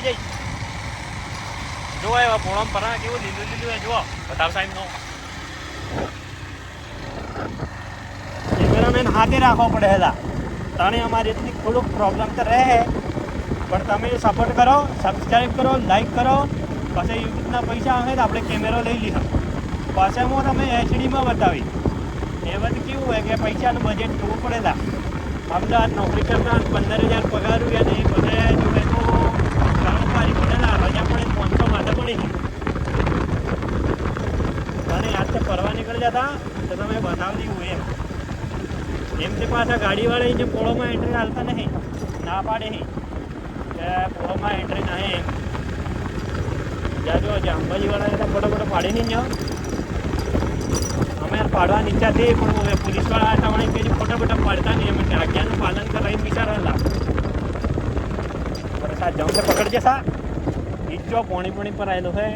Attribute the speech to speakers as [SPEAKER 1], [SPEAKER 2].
[SPEAKER 1] જઈ જો એવા પોળમ પરા કેવું લીલું લીલું જુઓ બતાવ સાહેબ નો કેમેરામેન હાથે રાખવો પડે હેલા તને અમારી એટલી થોડુંક પ્રોબ્લેમ તો રહે પણ તમે સપોર્ટ કરો સબસ્ક્રાઈબ કરો લાઈક કરો પછી યુટ્યુબના પૈસા આવે તો આપણે કેમેરો લઈ લીધો પાછળ હું તમે એચડીમાં બતાવી એ બધું કેવું હોય કે પૈસાનું બજેટ જોવું પડેલા અમદાવાદ નોકરી કરતા 15,000 પગાર રૂપિયા નહીં બધા જોડે તો કર્મચારી પડેલા રજા પડે 500 માટે પડી અને આજ તો ફરવા નીકળી જતા તો તમે બતાવી દીધું એમ તે પાછા ગાડીવાળા જે પોળોમાં એન્ટ્રી હાલતા નહીં ના પાડે નહીં કે પોળોમાં એન્ટ્રી નહીં એમ જાજો જે અંબાજીવાળા તો ફટોફટ પાડી નહીં જાઓ અમે પાડવાની ઈચ્છા થઈ પણ પોલીસવાળા હતા મને કે ફટોફટ પાડતા નહીં એમ આજ્ઞાનું પાલન કરાવીને વિચારેલા વરસાદ જવું છે પકડજે સા ઈચ્છો પોણી પર આવેલો છે